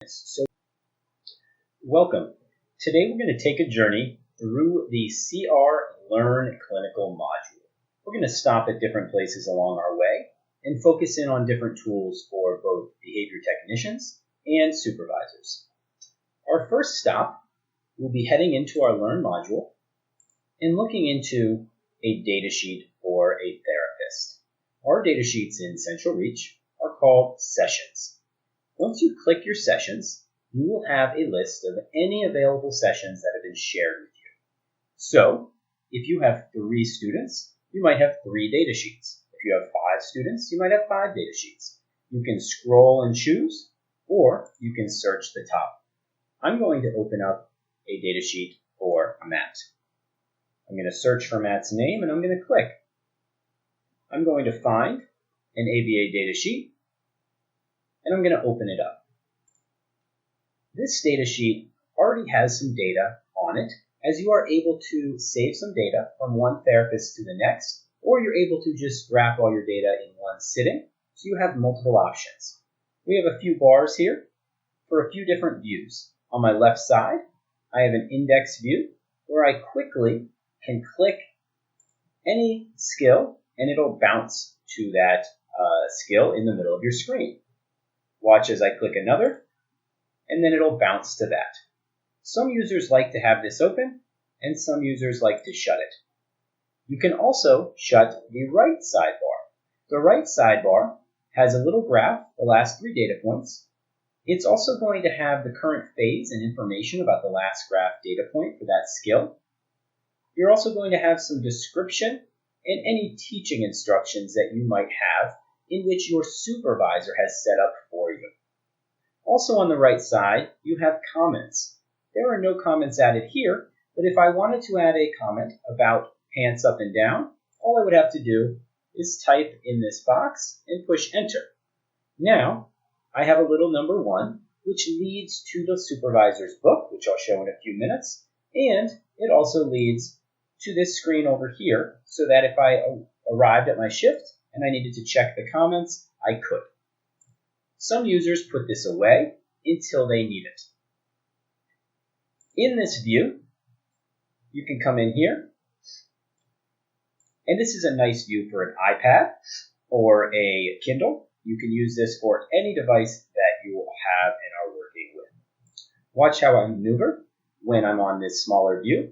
So, welcome. Today we're going to take a journey through the CR Learn Clinical module. We're going to stop at different places along our way and focus in on different tools for both behavior technicians and supervisors. Our first stop will be heading into our Learn module and looking into a datasheet for a therapist. Our datasheets in CentralReach are called sessions. Once you click your sessions, you will have a list of any available sessions that have been shared with you. So, if you have 3 students, you might have 3 data sheets. If you have 5 students, you might have 5 data sheets. You can scroll and choose, or you can search the top. I'm going to open up a data sheet for Matt. I'm going to search for Matt's name, and I'm going to click. I'm going to find an ABA data sheet, and I'm going to open it up. This data sheet already has some data on it, as you are able to save some data from one therapist to the next, or you're able to just graph all your data in one sitting, so you have multiple options. We have a few bars here for a few different views. On my left side, I have an index view where I quickly can click any skill, and it'll bounce to that skill in the middle of your screen. Watch as I click another, and then it'll bounce to that. Some users like to have this open, and some users like to shut it. You can also shut the right sidebar. The right sidebar has a little graph, the last 3 data points. It's also going to have the current phase and information about the last graph data point for that skill. You're also going to have some description and any teaching instructions that you might have in which your supervisor has set up for you. Also on the right side, you have comments. There are no comments added here, but if I wanted to add a comment about pants up and down, all I would have to do is type in this box and push enter. Now, I have a little number 1, which leads to the supervisor's book, which I'll show in a few minutes, and it also leads to this screen over here, so that if I arrived at my shift and I needed to check the comments, I could. Some users put this away until they need it. In this view, you can come in here, and this is a nice view for an iPad or a Kindle. You can use this for any device that you have and are working with. Watch how I maneuver when I'm on this smaller view.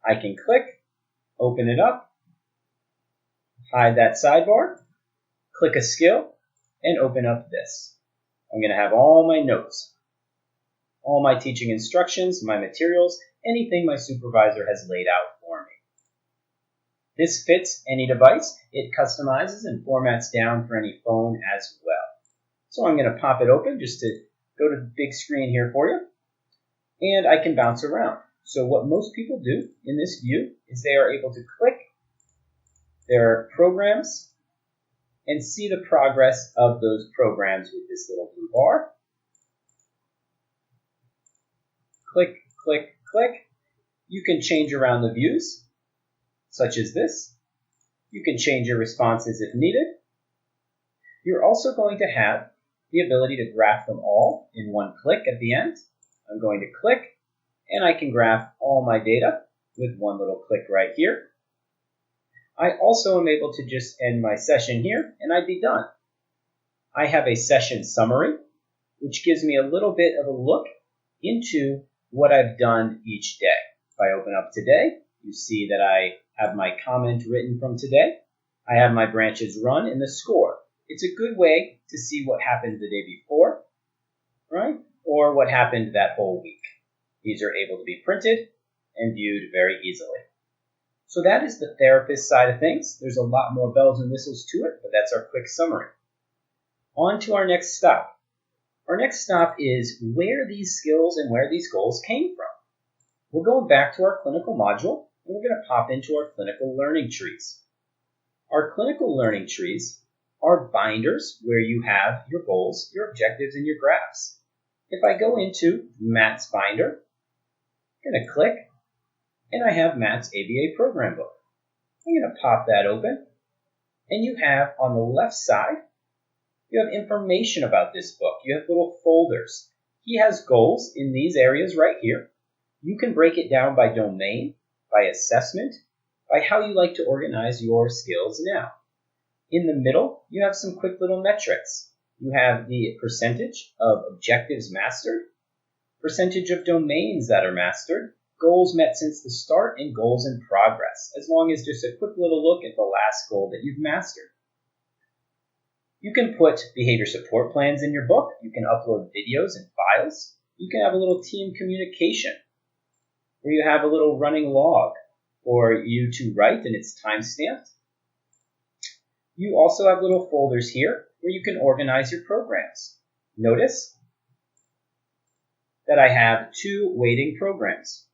I can click, open it up, hide that sidebar, click a skill, and open up this. I'm going to have all my notes, all my teaching instructions, my materials, anything my supervisor has laid out for me. This fits any device. It customizes and formats down for any phone as well. So I'm going to pop it open just to go to the big screen here for you. And I can bounce around. So what most people do in this view is they are able to click their programs and see the progress of those programs with this little blue bar. Click, click, click. You can change around the views, such as this. You can change your responses if needed. You're also going to have the ability to graph them all in one click at the end. I'm going to click, and I can graph all my data with one little click right here. I also am able to just end my session here, and I'd be done. I have a session summary, which gives me a little bit of a look into what I've done each day. If I open up today, you see that I have my comment written from today. I have my branches run and the score. It's a good way to see what happened the day before, right? Or what happened that whole week. These are able to be printed and viewed very easily. So that is the therapist side of things. There's a lot more bells and whistles to it, but that's our quick summary. On to our next stop. Our next stop is where these skills and where these goals came from. We're going back to our clinical module, and we're going to pop into our clinical learning trees. Our clinical learning trees are binders where you have your goals, your objectives, and your graphs. If I go into Matt's binder, I'm going to click, and I have Matt's ABA program book. I'm going to pop that open, and you have on the left side, you have information about this book. You have little folders. he has goals in these areas right here. You can break it down by domain, by assessment, by how you like to organize your skills now. In the middle, you have some quick little metrics. You have the percentage of objectives mastered, percentage of domains that are mastered, goals met since the start, and goals in progress, as long as just a quick little look at the last goal that you've mastered. You can put behavior support plans in your book. You can upload videos and files. You can have a little team communication where you have a little running log for you to write, and it's time-stamped. You also have little folders here where you can organize your programs. Notice that I have 2 waiting programs.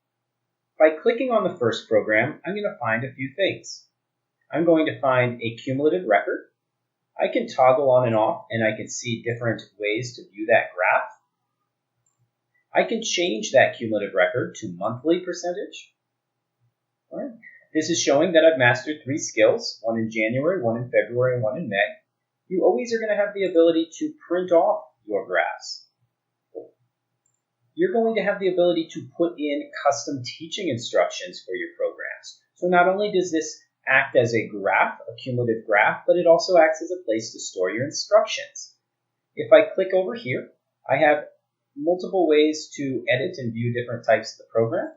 By clicking on the first program, I'm going to find a few things. I'm going to find a cumulative record. I can toggle on and off, and I can see different ways to view that graph. I can change that cumulative record to monthly percentage. All right. This is showing that I've mastered 3 skills, one in January, one in February, and one in May. You always are going to have the ability to print off your graphs. You're going to have the ability to put in custom teaching instructions for your programs. So not only does this act as a graph, a cumulative graph, but it also acts as a place to store your instructions. If I click over here, I have multiple ways to edit and view different types of the program,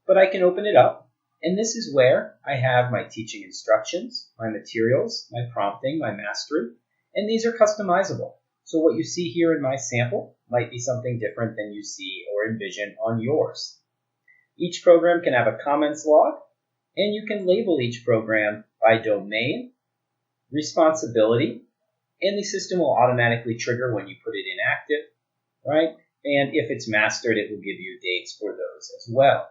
but I can open it up, and this is where I have my teaching instructions, my materials, my prompting, my mastery, and these are customizable. So what you see here in my sample might be something different than you see or envision on yours. Each program can have a comments log, and you can label each program by domain, responsibility, and the system will automatically trigger when you put it in active, right? And if it's mastered, it will give you dates for those as well.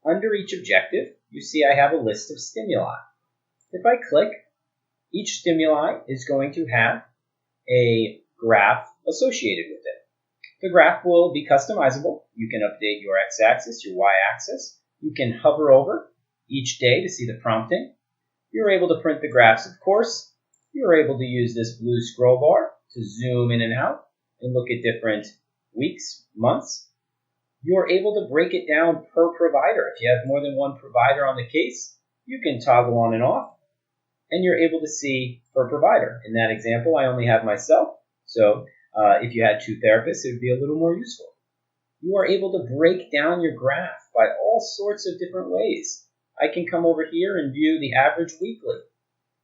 Under each objective, you see I have a list of stimuli. If I click, each stimuli is going to have a graph associated with it. The graph will be customizable. You can update your x-axis, your y-axis. You can hover over each day to see the prompting. You're able to print the graphs, of course. You're able to use this blue scroll bar to zoom in and out and look at different weeks, months. You're able to break it down per provider. If you have more than one provider on the case, you can toggle on and off, and you're able to see per provider. In that example, I only have myself, so if you had 2 therapists, it would be a little more useful. You are able to break down your graph by all sorts of different ways. I can come over here and view the average weekly,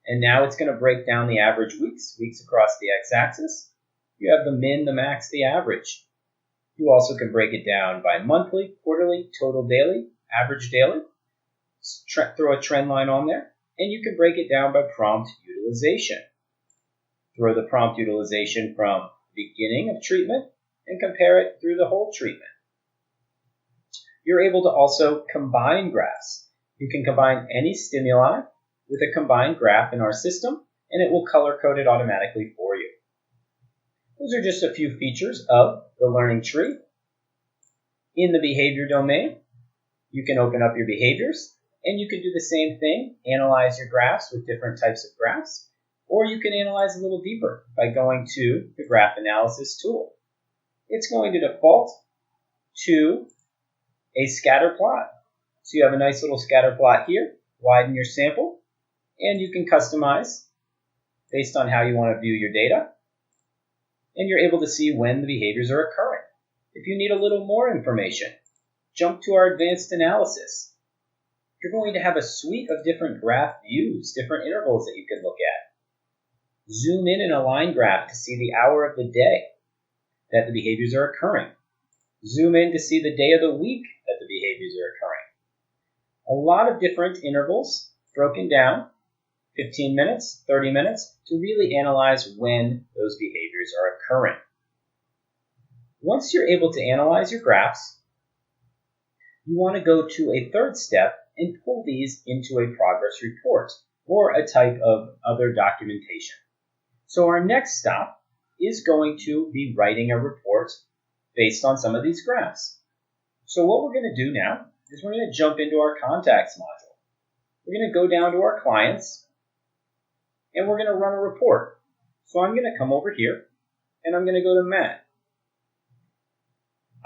and now it's going to break down the average weeks across the x-axis. You have the min, the max, the average. You also can break it down by monthly, quarterly, total daily, average daily. Throw a trend line on there. And you can break it down by prompt utilization. Throw the prompt utilization from beginning of treatment and compare it through the whole treatment. You're able to also combine graphs. You can combine any stimuli with a combined graph in our system, and it will color code it automatically for you. Those are just a few features of the learning tree. In the behavior domain, you can open up your behaviors, and you can do the same thing, analyze your graphs with different types of graphs, or you can analyze a little deeper by going to the graph analysis tool. It's going to default to a scatter plot. So you have a nice little scatter plot here, widen your sample, and you can customize based on how you want to view your data. And you're able to see when the behaviors are occurring. If you need a little more information, jump to our advanced analysis. You're going to have a suite of different graph views, different intervals that you can look at. Zoom in and align graph to see the hour of the day that the behaviors are occurring. Zoom in to see the day of the week that the behaviors are occurring. A lot of different intervals broken down, 15 minutes, 30 minutes, to really analyze when those behaviors are occurring. Once you're able to analyze your graphs, you want to go to a third step and pull these into a progress report or a type of other documentation. So our next stop is going to be writing a report based on some of these graphs. So what we're going to do now is we're going to jump into our contacts module. We're going to go down to our clients, and we're going to run a report. So I'm going to come over here, and I'm going to go to Matt.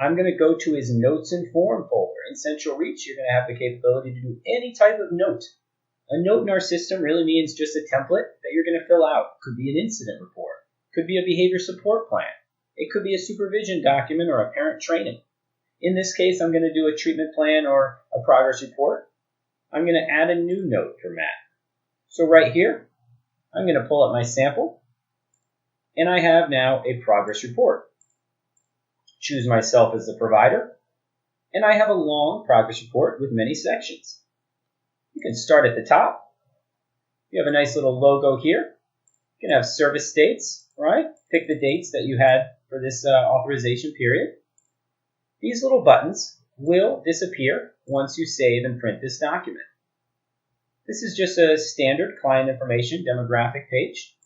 I'm going to go to his Notes and Form folder. In CentralReach, you're going to have the capability to do any type of note. A note in our system really means just a template that you're going to fill out. Could be an incident report. Could be a behavior support plan. It could be a supervision document or a parent training. In this case, I'm going to do a treatment plan or a progress report. I'm going to add a new note for Matt. So right here, I'm going to pull up my sample, and I have now a progress report. Choose myself as the provider, and I have a long progress report with many sections. You can start at the top. You have a nice little logo here. You can have service dates, right? Pick the dates that you had for this authorization period. These little buttons will disappear once you save and print this document. This is just a standard client information demographic page.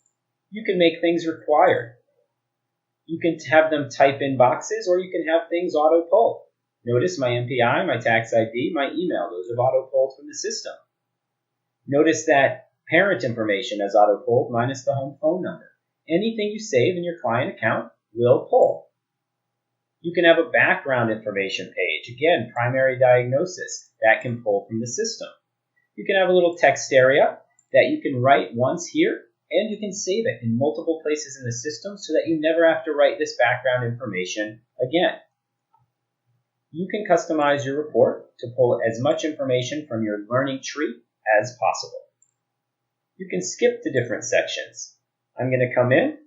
You can make things required. You can have them type in boxes, or you can have things auto-pull. Notice my MPI, my tax ID, my email. Those have auto-pulled from the system. Notice that parent information is auto-pulled minus the home phone number. Anything you save in your client account will pull. You can have a background information page. Again, primary diagnosis. That can pull from the system. You can have a little text area that you can write once here, and you can save it in multiple places in the system so that you never have to write this background information again. You can customize your report to pull as much information from your learning tree as possible. You can skip to different sections. I'm going to come in,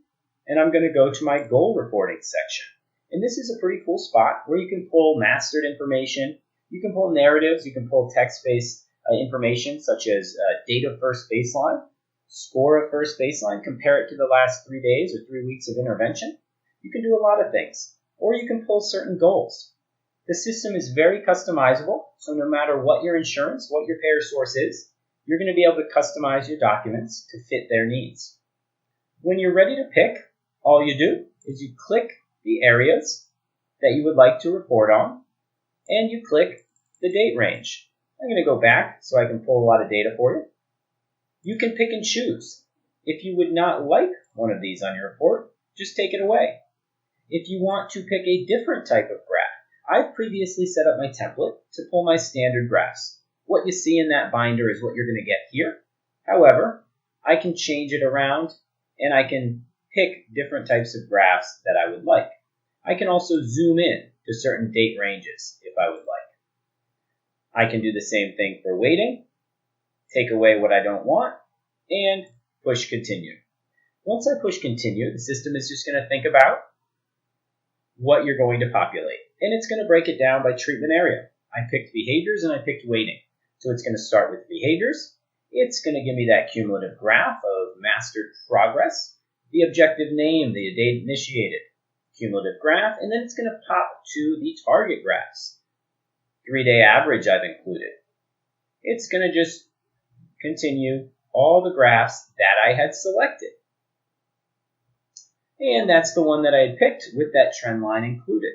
and I'm going to go to my goal reporting section. And this is a pretty cool spot where you can pull mastered information, you can pull narratives, you can pull text-based information such as date of first baseline, score of first baseline, compare it to the last 3 days or 3 weeks of intervention. You can do a lot of things, or you can pull certain goals. The system is very customizable, so no matter what your insurance, what your payer source is, you're going to be able to customize your documents to fit their needs. When you're ready to pick, all you do is you click the areas that you would like to report on, and you click the date range. I'm going to go back so I can pull a lot of data for you. You can pick and choose. If you would not like one of these on your report, just take it away. If you want to pick a different type of graph, I've previously set up my template to pull my standard graphs. What you see in that binder is what you're going to get here. However, I can change it around, and I can pick different types of graphs that I would like. I can also zoom in to certain date ranges if I would like. I can do the same thing for weighting, take away what I don't want, and push continue. Once I push continue, the system is just going to think about what you're going to populate, and it's going to break it down by treatment area. I picked behaviors and I picked weighting. So it's going to start with behaviors. It's going to give me that cumulative graph of mastered progress, the objective name, the date initiated, cumulative graph, and then it's going to pop to the target graphs. 3-day average I've included. It's going to just continue all the graphs that I had selected. And that's the one that I had picked with that trend line included.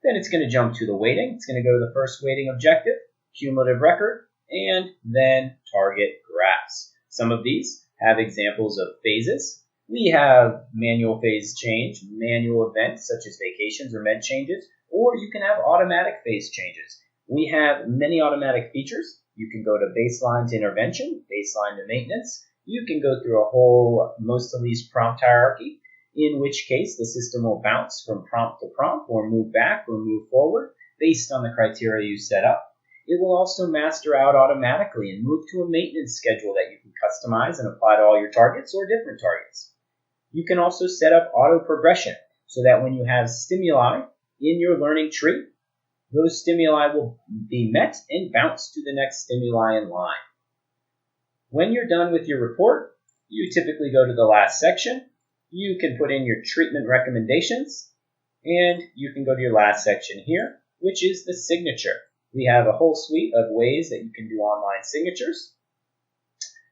Then it's going to jump to the weighting. It's going to go to the first weighting objective, cumulative record, and then target graphs. Some of these have examples of phases. We have manual phase change, manual events such as vacations or med changes, or you can have automatic phase changes. We have many automatic features. You can go to baseline to intervention, baseline to maintenance. You can go through a whole most to least prompt hierarchy, in which case the system will bounce from prompt to prompt or move back or move forward based on the criteria you set up. It will also master out automatically and move to a maintenance schedule that you can customize and apply to all your targets or different targets. You can also set up auto progression so that when you have stimuli in your learning tree, those stimuli will be met and bounce to the next stimuli in line. When you're done with your report, you typically go to the last section. You can put in your treatment recommendations, and you can go to your last section here, which is the signature. We have a whole suite of ways that you can do online signatures.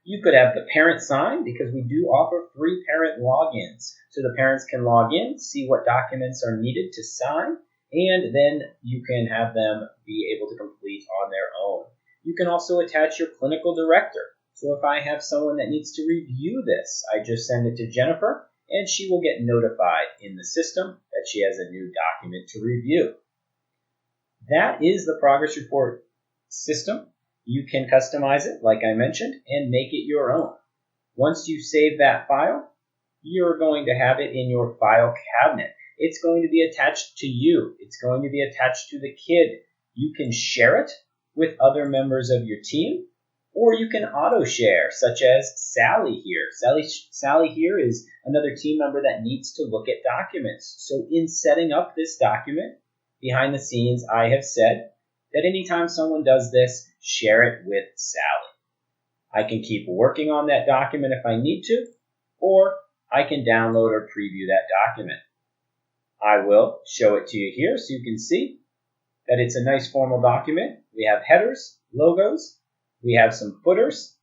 You could have the parent sign, because we do offer free parent logins. So the parents can log in, see what documents are needed to sign, and then you can have them be able to complete on their own. You can also attach your clinical director. So if I have someone that needs to review this, I just send it to Jennifer, and she will get notified in the system that she has a new document to review. That is the progress report system. You can customize it, like I mentioned, and make it your own. Once you save that file, you're going to have it in your file cabinet. It's going to be attached to you. It's going to be attached to the kid. You can share it with other members of your team, or you can auto-share, such as Sally here. Sally here is another team member that needs to look at documents. So in setting up this document, behind the scenes, I have said that anytime someone does this, share it with Sally. I can keep working on that document if I need to, or I can download or preview that document. I will show it to you here so you can see that it's a nice formal document. We have headers, logos, we have some footers,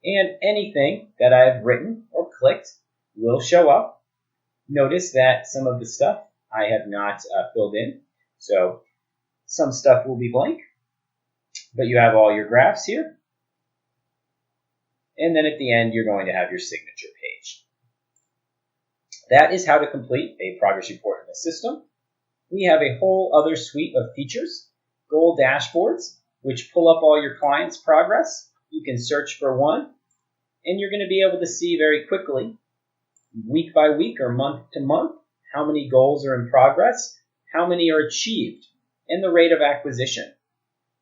and anything that I've written or clicked will show up. Notice that some of the stuff I have not filled in, so some stuff will be blank, but you have all your graphs here. And then at the end, you're going to have your signature page. That is how to complete a progress report in the system. We have a whole other suite of features, goal dashboards, which pull up all your clients' progress. You can search for one, and you're going to be able to see very quickly, week by week or month to month, how many goals are in progress, how many are achieved, and the rate of acquisition.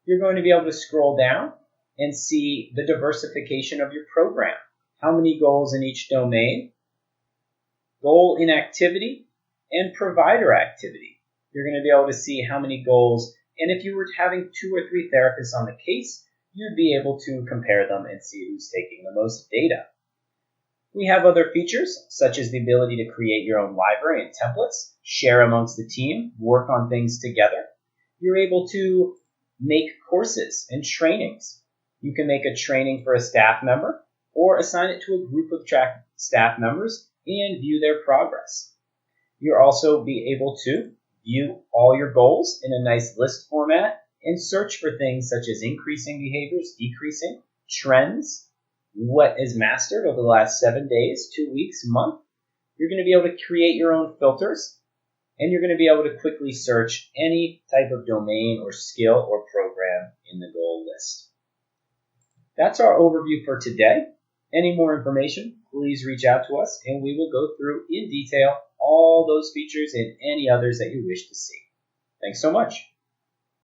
You're going to be able to scroll down and see the diversification of your program, how many goals in each domain, goal inactivity, and provider activity. You're going to be able to see how many goals, and if you were having 2 or 3 therapists on the case, you'd be able to compare them and see who's taking the most data. We have other features, such as the ability to create your own library and templates, share amongst the team, work on things together. You're able to make courses and trainings. You can make a training for a staff member or assign it to a group of staff members and view their progress. You'll also be able to view all your goals in a nice list format and search for things such as increasing behaviors, decreasing, trends, what is mastered over the last 7 days, 2 weeks, month. You're going to be able to create your own filters, and you're going to be able to quickly search any type of domain or skill or program in the goal list. That's our overview for today. Any more information, please reach out to us, and we will go through in detail all those features and any others that you wish to see. Thanks so much.